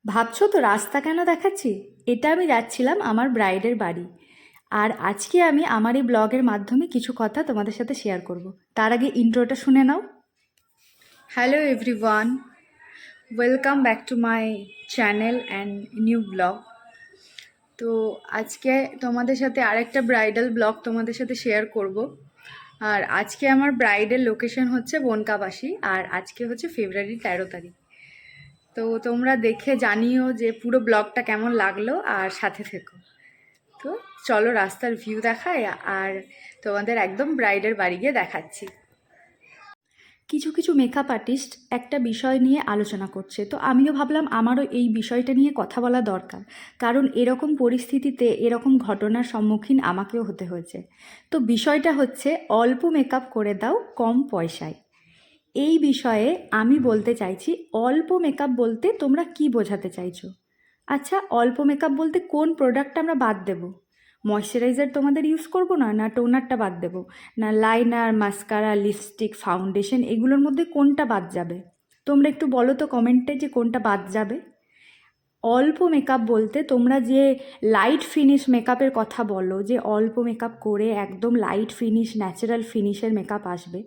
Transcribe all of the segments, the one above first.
ভাবছো তো রাস্তা কেন দেখাচ্ছি? এটা আমি যাচ্ছিলাম আমার ব্রাইডের বাড়ি। আর আজকে আমি আমার এই ব্লগের মাধ্যমে কিছু কথা তোমাদের সাথে শেয়ার করব। তার আগে ইন্ট্রোটা শুনে নাও। Hello everyone, welcome back to my channel and new blog. তো আজকে তোমাদের সাথে আরেকটা ব্রাইডাল ব্লগ তোমাদের সাথে শেয়ার করব। আর আজকে আমার ব্রাইডের লোকেশন হচ্ছে বনকাবাসী, আর আজকে হচ্ছে ফেব্রুয়ারি 13 তারিখ। তো তোমরা দেখে জানিও যে পুরো ব্লগটা কেমন লাগলো, আর সাথে থেকো। তো চলো রাস্তার ভিউ দেখায়, আর তোমাদের একদম ব্রাইডের বাড়ি গিয়ে দেখাচ্ছি। কিছু কিছু মেকআপ আর্টিস্ট একটা বিষয় নিয়ে আলোচনা করছে, তো আমিও ভাবলাম আমারও এই বিষয়টা নিয়ে কথা বলা দরকার, কারণ এরকম পরিস্থিতিতে এরকম ঘটনার সম্মুখীন আমাকেও হতে হয়েছে। তো বিষয়টা হচ্ছে অল্প মেকআপ করে দাও কম পয়সায়। এই বিষয়ে আমি বলতে চাইছি, অল্প মেকআপ বলতে তোমরা কি বোঝাতে চাইছো? আচ্ছা, অল্প মেকআপ বলতে কোন প্রোডাক্টটা আমরা বাদ দেব? ময়শ্চারাইজার তোমাদের ইউজ করব না, না টোনারটা বাদ দেব, না লাইনার, মাস্কারা, লিপস্টিক, ফাউন্ডেশন, এগুলোর মধ্যে কোনটা বাদ যাবে? তোমরা একটু বলো তো কমেন্টে যে কোনটা বাদ যাবে। অল্প মেকআপ বলতে তোমরা যে লাইট ফিনিশ মেকআপের কথা বলো, যে অল্প মেকআপ করে একদম লাইট ফিনিশ, ন্যাচারাল ফিনিশের মেকআপ আসবে,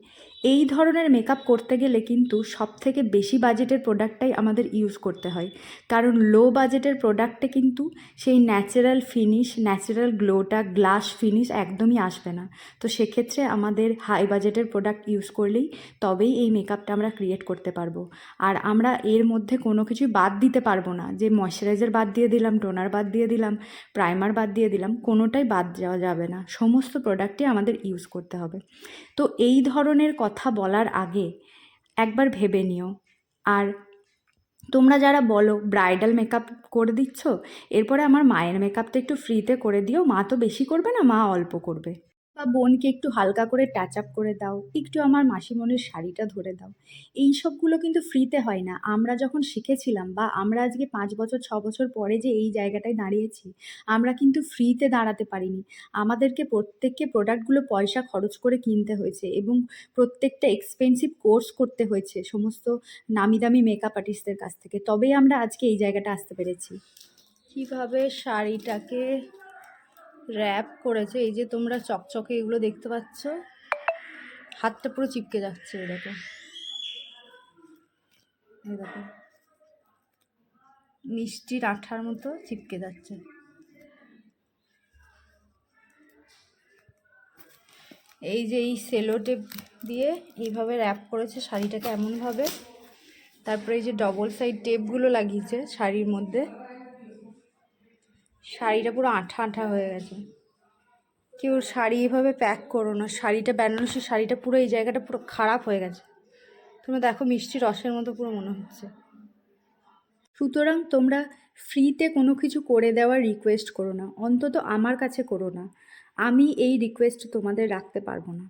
এই ধরনের মেকআপ করতে গেলে কিন্তু সবথেকে বেশি বাজেটের প্রোডাক্টটাই আমাদের ইউজ করতে হয়। কারণ লো বাজেটের প্রোডাক্টে কিন্তু সেই ন্যাচারাল ফিনিশ, ন্যাচারাল গ্লোটা, গ্লাস ফিনিশ একদমই আসবে না। তো সেক্ষেত্রে আমাদের হাই বাজেটের প্রোডাক্ট ইউজ করলেই তবেই এই মেকআপটা আমরা ক্রিয়েট করতে পারবো। আর আমরা এর মধ্যে কোনো কিছুই বাদ দিতে পারবো না, যে ময়শ্চারাইজার বাদ দিয়ে দিলাম, টোনার বাদ দিয়ে দিলাম, প্রাইমার বাদ দিয়ে দিলাম, কোনোটাই বাদ যাওয়া যাবে না। সমস্ত প্রোডাক্টই আমাদের ইউজ করতে হবে। তো এই ধরনের কথা বলার আগে একবার ভেবে নিও। আর তোমরা যারা বলো ব্রাইডাল মেকআপ করে দিচ্ছ, এরপরে আমার মায়ের মেকআপটা একটু ফ্রিতে করে দিও, মা তো বেশি করবে না, মা অল্প করবে। বা বোনকে একটু হালকা করে টাচ আপ করে দাও, একটু আমার মাসিমণির শাড়িটা ধরে দাও। এই সবগুলো কিন্তু ফ্রিতে হয় না। আমরা যখন শিখেছিলাম, বা আমরা আজকে 5 বছর 6 বছর পরে যে এই জায়গাটায় দাঁড়িয়েছি, আমরা কিন্তু ফ্রিতে দাঁড়াতে পারিনি। আমাদেরকে প্রত্যেককে প্রোডাক্টগুলো পয়সা খরচ করে কিনতে হয়েছে, এবং প্রত্যেকটা এক্সপেন্সিভ কোর্স করতে হয়েছে সমস্ত নামি দামি মেকআপ আর্টিস্টদের কাছ থেকে, তবেই আমরা আজকে এই জায়গাটা আসতে পেরেছি। কিভাবে শাড়িটাকে র্যাপ করেছে, এই যে তোমরা চকচকে এগুলো দেখতে পাচ্ছ, হাতটা পুরো চিপকে যাচ্ছে। এই দেখো, এই দেখো, মিষ্টির আঠার মতো চিপকে যাচ্ছে। এই যে এই সেলো টেপ দিয়ে এইভাবে র্যাপ করেছে শাড়িটাকে এমনভাবে, তারপরে এই যে ডবল সাইড টেপগুলো লাগিয়েছে শাড়ির মধ্যে, শাড়িটা পুরো আঠা আঠা হয়ে গেছে। কেউ শাড়ি এভাবে প্যাক করো না, শাড়িটা বেনারসি শাড়িটা পুরো এই জায়গাটা পুরো খারাপ হয়ে গেছে। তোমরা দেখো, মিষ্টি রসের মতো পুরো মনে হচ্ছে। সুতরাং তোমরা ফ্রিতে কোনো কিছু করে দেওয়ার রিকোয়েস্ট করো না, অন্তত আমার কাছে করো না। আমি এই রিকোয়েস্ট তোমাদের রাখতে পারবো না,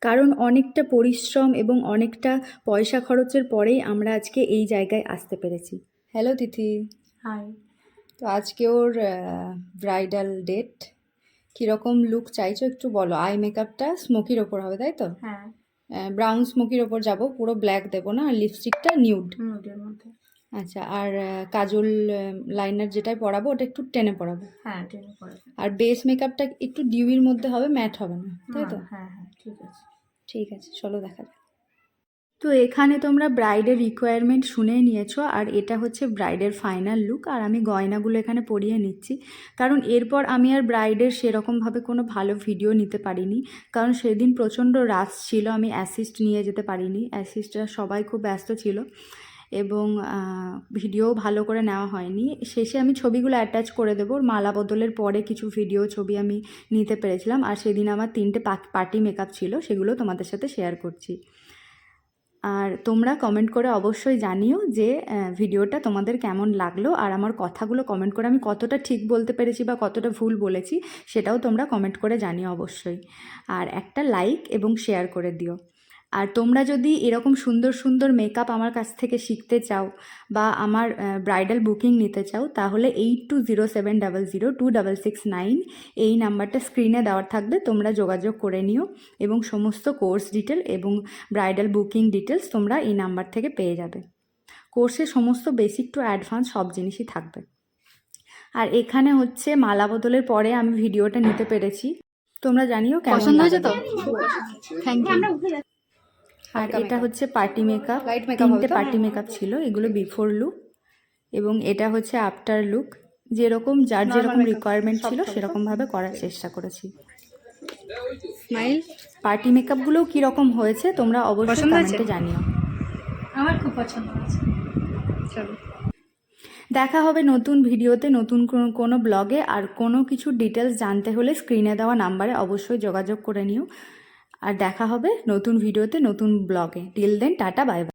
কারণ অনেকটা পরিশ্রম এবং অনেকটা পয়সা খরচের পরেই আমরা আজকে এই জায়গায় আসতে পেরেছি। হ্যালো তিথি। হাই। তো আজকে ওর ব্রাইডাল ডেট, কীরকম লুক চাইছো একটু বলো। আই মেকআপটা স্মোকির ওপর হবে, তাই তো? হ্যাঁ, ব্রাউন স্মোকির ওপর যাব, পুরো ব্ল্যাক দেবো না, আর লিপস্টিকটা নিউড। নুডের মধ্যে। আচ্ছা, আর কাজল লাইনার যেটাই পরাবো ওটা একটু টেনে পরাবো। হ্যাঁ, টেনে পড়ে। আর বেস মেকআপটা একটু ডিউইর মধ্যে হবে, ম্যাট হবে না, তাই তো? হ্যাঁ হ্যাঁ, ঠিক আছে। ঠিক আছে, চলো দেখা যাক। তো এখানে তোমরা ব্রাইডের রিকোয়ারমেন্ট শুনে নিয়েছো, আর এটা হচ্ছে ব্রাইডের ফাইনাল লুক। আর আমি গয়নাগুলো এখানে পরিয়ে নিচ্ছি, কারণ এরপর আমি আর ব্রাইডের সেরকমভাবে কোনো ভালো ভিডিও নিতে পারিনি, কারণ সেদিন প্রচণ্ড রাশ ছিল, আমি অ্যাসিস্ট নিয়ে যেতে পারিনি, অ্যাসিস্টরা সবাই খুব ব্যস্ত ছিল, এবং ভিডিও ভালো করে নেওয়া হয়নি। শেষে আমি ছবিগুলো অ্যাটাচ করে দেবো, মালা বদলের পরে কিছু ভিডিও ছবি আমি নিতে পেরেছিলাম। আর সেদিন আমার 3টে পার্টি মেকআপ ছিল, সেগুলো তোমাদের সাথে শেয়ার করছি। আর তোমরা কমেন্ট করে অবশ্যই জানিও যে ভিডিওটা তোমাদের কেমন লাগলো, আর আমার কথাগুলো কমেন্ট করে আমি কতটা ঠিক বলতে পেরেছি বা কতটা ভুল বলেছি সেটাও তোমরা কমেন্ট করে জানিও অবশ্যই। আর একটা লাইক এবং শেয়ার করে দিও। আর তোমরা যদি এরকম সুন্দর সুন্দর মেকআপ আমার কাছ থেকে শিখতে চাও, বা আমার ব্রাইডাল বুকিং নিতে চাও, তাহলে 8207002669 এই নাম্বারটা স্ক্রিনে দেওয়ার থাকবে, তোমরা যোগাযোগ করে নিও, এবং সমস্ত কোর্স ডিটেল এবং ব্রাইডাল বুকিং ডিটেলস তোমরা এই নাম্বার থেকে পেয়ে যাবে। কোর্সে সমস্ত বেসিক টু অ্যাডভান্স সব জিনিসই থাকবে। আর এখানে হচ্ছে মালা বদলের পরে আমি ভিডিওটা নিতে পেরেছি, তোমরা জানিও কেমন পছন্দ হয়েছে তো? লাগবে। Thank you. আর এটা হচ্ছে পার্টি মেকআপ, Light makeup হবে 3টে তো? পার্টি মেকআপ ছিল, এগুলো বিফোর লুক এবং এটা হচ্ছে আফটার লুক। যেরকম যার Normal যেরকম makeup, রিকোয়ারমেন্ট soft ছিল হবে তো? সেরকমভাবে করার চেষ্টা করেছি। স্মাইল। পার্টি মেকআপগুলোও কীরকম হয়েছে তোমরা অবশ্যই পছন্দ হয়েছে? কমেন্টে জানিও। আমার খুব পছন্দ হয়েছে। চলো। দেখা হবে নতুন ভিডিওতে, নতুন কোনো ব্লগে। আর কোনো কিছু ডিটেলস জানতে হলে স্ক্রিনে দেওয়া নাম্বারে অবশ্যই যোগাযোগ করে নিও। আর দেখা হবে নতুন ভিডিওতে, নতুন ব্লগে। Till then, tata, bye by.